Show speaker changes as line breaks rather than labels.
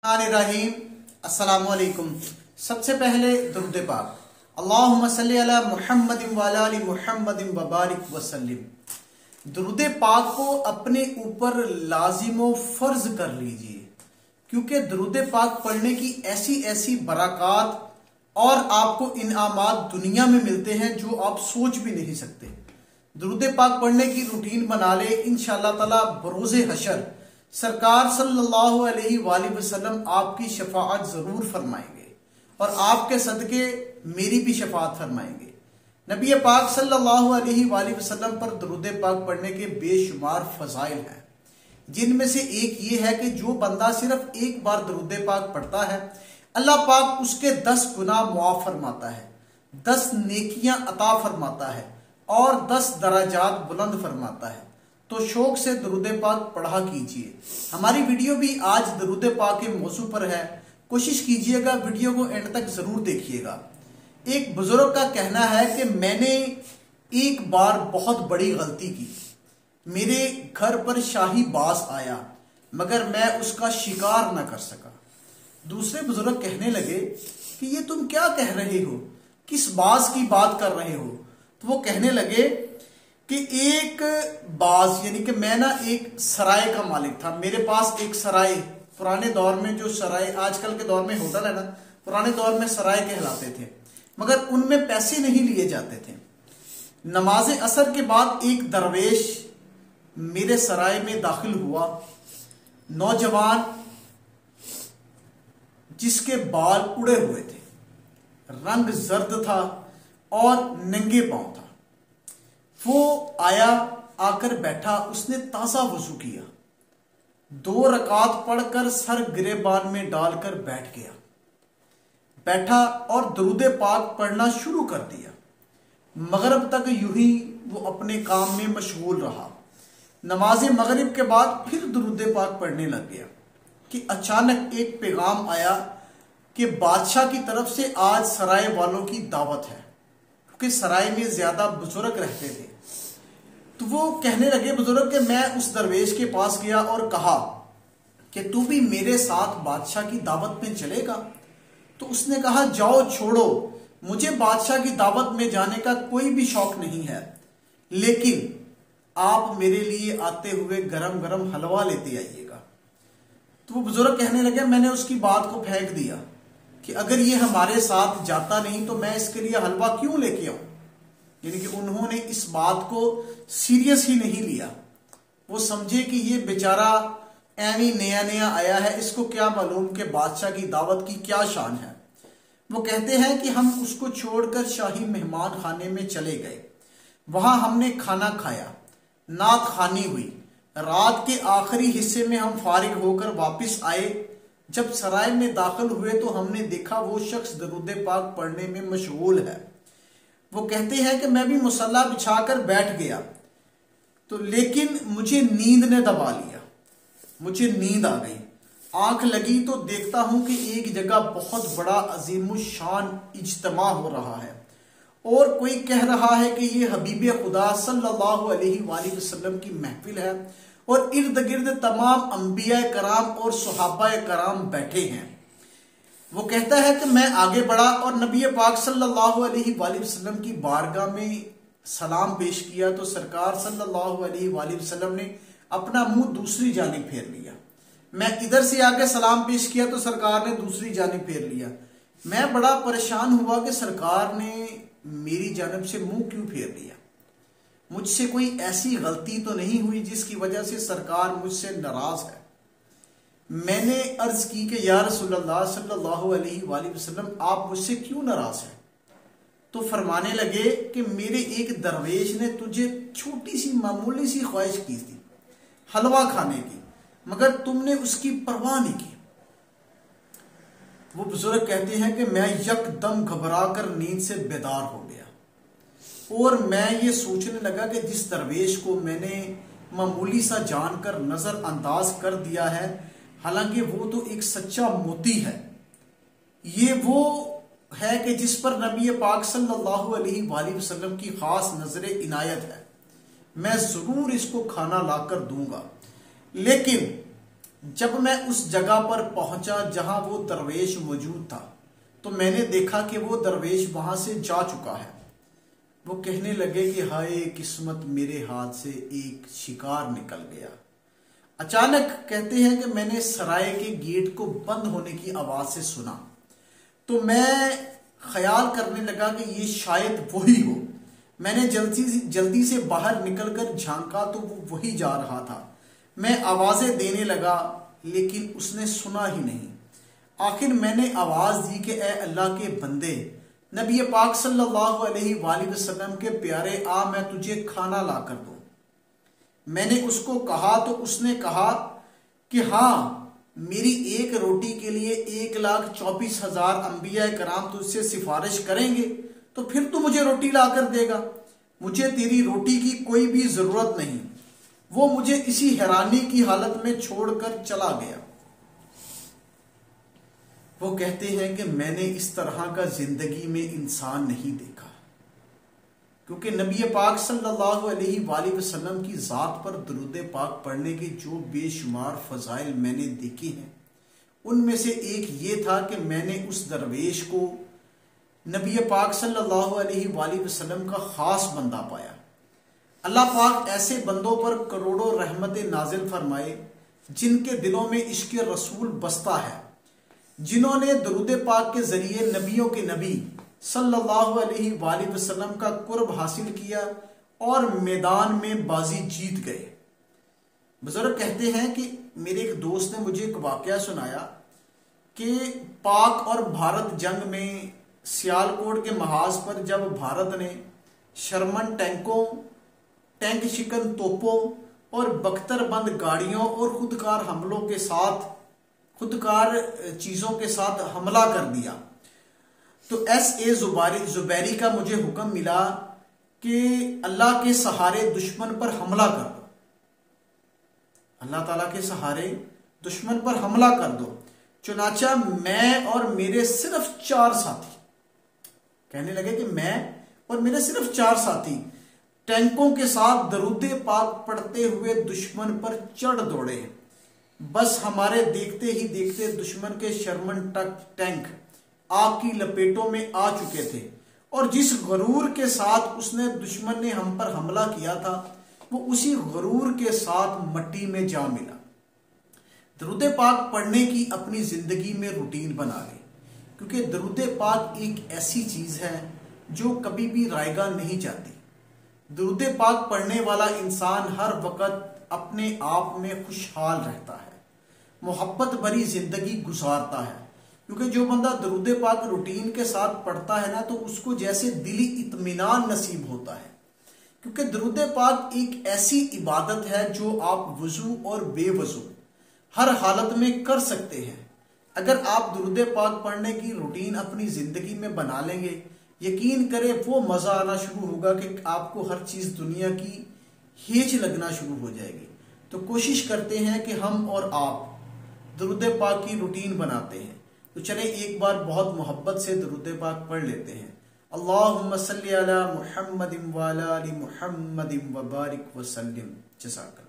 रहीम अस्सलामुअलैकुम। सबसे पहले दुरूद पाक, अल्लाहुम्मा सल्ली अला मुहम्मदिन व अला आलि मुहम्मदिन व बारिक वसल्लिम। दुरूद पाक को अपने ऊपर लाजिम फर्ज कर लीजिए, क्योंकि दुरूद पाक पढ़ने की ऐसी ऐसी बरक़ात और आपको इनामात दुनिया में मिलते हैं जो आप सोच भी नहीं सकते। दुरूद पाक पढ़ने की रूटीन बना ले, इंशाअल्लाह ताला बरोज़े हशर सरकार सल्लल्लाहु अलैहि वसल्लम आपकी शफाअत जरूर फरमाएंगे और आपके सदके मेरी भी शफाअत फरमाएंगे। नबी पाक सल्लल्लाहु अलैहि वसल्लम पर दुरूद पाक पढ़ने के बेशुमार फजाइल हैं, जिनमें से एक ये है कि जो बंदा सिर्फ एक बार दुरूद पाक पढ़ता है, अल्लाह पाक उसके 10 गुनाह मुआफ फरमाता है, 10 नेकियां अता फरमाता है और 10 दराजात बुलंद फरमाता है। तो शौक से दुरूद पाक पढ़ा कीजिए। हमारी वीडियो भी आज दुरूद पाक के मौजू पर है, कोशिश कीजिएगा वीडियो को एंड तक जरूर देखिएगा। एक बुजुर्ग का कहना है कि मैंने एक बार बहुत बड़ी गलती की, मेरे घर पर शाही बाज आया मगर मैं उसका शिकार न कर सका। दूसरे बुजुर्ग कहने लगे कि ये तुम क्या कह रहे हो, किस बाज की बात कर रहे हो? तो वो कहने लगे कि एक बाज यानी कि मैं ना एक सराय का मालिक था, मेरे पास एक सराय, पुराने दौर में जो सराय आजकल के दौर में होटल है ना, पुराने दौर में सराय कहलाते थे, मगर उनमें पैसे नहीं लिए जाते थे। नमाज असर के बाद एक दरवेश मेरे सराय में दाखिल हुआ, नौजवान जिसके बाल उड़े हुए थे, रंग जर्द था और नंगे पांव था। वो आया, आकर बैठा, उसने ताजा वजू किया, 2 रकात पढ़कर सर गिरेबान में डालकर बैठ गया, बैठा और दुरूद पाक पढ़ना शुरू कर दिया। मगरिब तक यूं ही वो अपने काम में मशगूल रहा। नमाज मगरिब के बाद फिर दुरूद पाक पढ़ने लग गया कि अचानक एक पैगाम आया कि बादशाह की तरफ से आज सराय वालों की दावत है, क्योंकि सराय में ज्यादा बुजुर्ग रहते थे। तो वो कहने लगे बुजुर्ग कि मैं उस दरवेश के पास गया और कहा कि तू भी मेरे साथ बादशाह की दावत में चलेगा? तो उसने कहा जाओ, छोड़ो, मुझे बादशाह की दावत में जाने का कोई भी शौक नहीं है, लेकिन आप मेरे लिए आते हुए गरम गरम हलवा लेते आइएगा। तो वो बुजुर्ग कहने लगे, मैंने उसकी बात को फेंक दिया कि अगर ये हमारे साथ जाता नहीं तो मैं इसके लिए हलवा क्यों लेके आऊं। यानी कि उन्होंने इस बात को सीरियस ही नहीं लिया। वो समझे कि ये बेचारा ऐवी नया नया आया है, इसको क्या मालूम कि बादशाह की दावत की क्या शान है। वो कहते हैं कि हम उसको छोड़कर शाही मेहमान खाने में चले गए, वहां हमने खाना खाया, नात खानी हुई। रात के आखिरी हिस्से में हम फारिग होकर वापस आए। जब सराय में दाखिल हुए तो हमने देखा वो शख्स दरूद पाक पढ़ने में मशगूल है। वो कहते हैं कि मैं भी मुसल्ला बिछाकर बैठ गया, तो लेकिन मुझे नींद ने दबा लिया, मुझे नींद आ गई। आंख लगी तो देखता हूं कि एक जगह बहुत बड़ा अजीमुशान इज्तिमा हो रहा है और कोई कह रहा है कि ये हबीब खुदा सल्लल्लाहु अलैहि वसल्लम की महफिल है और इर्द गिर्द तमाम अंबिया कराम और सुहाबा कराम बैठे हैं। वो कहता है कि मैं आगे बढ़ा और नबी पाक सल्लल्लाहु अलैहि वसल्लम की बारगाह में सलाम पेश किया, तो सरकार सल्लल्लाहु अलैहि वसल्लम ने अपना मुंह दूसरी जानिब फेर लिया। मैं इधर से आके सलाम पेश किया तो सरकार ने दूसरी जानिब फेर लिया। मैं बड़ा परेशान हुआ कि सरकार ने मेरी जानिब से मुंह क्यों फेर लिया, मुझसे कोई ऐसी गलती तो नहीं हुई जिसकी वजह से सरकार मुझसे नाराज है। मैंने अर्ज की कि या रसूलल्लाह सल्लल्लाहु अलैहि वसल्लम, आप मुझसे क्यों नाराज हैं? तो फरमाने लगे कि मेरे एक दरवेश ने तुझे छोटी सी मामूली सी ख्वाहिश की थी हलवा खाने की, मगर तुमने उसकी परवाह नहीं की। वो बुजुर्ग कहते हैं कि मैं यकदम घबराकर नींद से बेदार हो गया और मैं ये सोचने लगा कि जिस दरवेश को मैंने मामूली सा जानकर नजरअंदाज कर दिया है, हालांकि वो तो एक सच्चा मोती है। ये वो है कि जिस पर नबी पाक सल्लल्लाहु अलैहि वसल्लम की खास नजर इनायत है। मैं जरूर इसको खाना लाकर दूंगा, लेकिन जब मैं उस जगह पर पहुंचा जहां वो दरवेश मौजूद था तो मैंने देखा कि वो दरवेश वहां से जा चुका है। वो कहने लगे कि हाय किस्मत, मेरे हाथ से एक शिकार निकल गया। अचानक कहते हैं कि मैंने सराय के गेट को बंद होने की आवाज से सुना, तो मैं ख्याल करने लगा कि ये शायद वही हो। मैंने जल्दी से बाहर निकलकर झांका तो वो वही जा रहा था। मैं आवाजें देने लगा लेकिन उसने सुना ही नहीं। आखिर मैंने आवाज दी कि ए अल्लाह के बंदे, नबी पाक सल्लल्लाहु अलैहि वसल्लम के प्यारे, आ मैं तुझे खाना ला कर दूं। मैंने उसको कहा तो उसने कहा कि हाँ, मेरी एक रोटी के लिए 1,24,000 अंबिया कराम तुझसे सिफारिश करेंगे तो फिर तू मुझे रोटी ला कर देगा। मुझे तेरी रोटी की कोई भी जरूरत नहीं। वो मुझे इसी हैरानी की हालत में छोड़कर चला गया। वो कहते हैं कि मैंने इस तरह का जिंदगी में इंसान नहीं देखा, क्योंकि नबी पाक सल्लल्लाहु अलैहि वसल्लम की ज़ात पर दुरूद पाक पढ़ने के जो बेशुमार फजाइल मैंने देखे हैं, उनमें से एक ये था कि मैंने उस दरवेश को नबी पाक सल्लल्लाहु अलैहि वसल्लम का खास बंदा पाया। अल्लाह पाक ऐसे बंदों पर करोड़ों रहमतें नाजिल फरमाए जिनके दिलों में इश्क रसूल बसता है, जिन्होंने दुरूद पाक के जरिए नबियों के नबी सल्लल्लाहु अलैहि वसल्लम का कुर्ब हासिल किया और मैदान में बाजी जीत गए। बुजुर्ग कहते हैं कि मेरे एक दोस्त ने मुझे एक वाकया सुनाया कि पाक और भारत जंग में सियालकोट के महाज पर जब भारत ने शर्मन टैंकों, टैंक शिकन तोपों और बख्तरबंद गाड़ियों और खुदकार हमलों के साथ, खुदकार चीजों के साथ हमला कर दिया, तो S.A. जुबैरी का मुझे हुक्म मिला कि अल्लाह के सहारे दुश्मन पर हमला कर दो, अल्लाह ताला के सहारे दुश्मन पर हमला कर दो। चुनाचा मैं और मेरे सिर्फ 4 साथी, कहने लगे कि मैं और मेरे सिर्फ 4 साथी टैंकों के साथ दरूद पाक पढ़ते हुए दुश्मन पर चढ़ दौड़े। बस हमारे देखते ही देखते दुश्मन के शर्मन टैंक आग की लपेटों में आ चुके थे और जिस गरूर के साथ उसने दुश्मन ने हम पर हमला किया था वो उसी गरूर के साथ मट्टी में जा मिला। दरूद पाक पढ़ने की अपनी जिंदगी में रूटीन बना ले, क्योंकि दरूद पाक एक ऐसी चीज है जो कभी भी रायगा नहीं जाती। दरूद पाक पढ़ने वाला इंसान हर वक्त अपने आप में खुशहाल रहता है, मोहब्बत भरी जिंदगी गुजारता है, क्योंकि जो बंदा दरूद पाक रूटीन के साथ पढ़ता है ना, तो उसको जैसे दिली इत्मीनान नसीब होता है। क्योंकि दरूद पाक एक ऐसी इबादत है जो आप वजू और बेवजू हर हालत में कर सकते हैं। अगर आप दरूद पाक पढ़ने की रूटीन अपनी जिंदगी में बना लेंगे, यकीन करें वो मजा आना शुरू होगा कि आपको हर चीज दुनिया की हेच लगना शुरू हो जाएगी। तो कोशिश करते हैं कि हम और आप दरूद पाक की रूटीन बनाते हैं। तो चले एक बार बहुत मोहब्बत से दरूद पाक पढ़ लेते हैं। अल्लाहुम्मा सल्ली अला मुहम्मदिन व अला आलि मुहम्मदिन व बारिक व सल्लिम। जज़ाकल्लाह।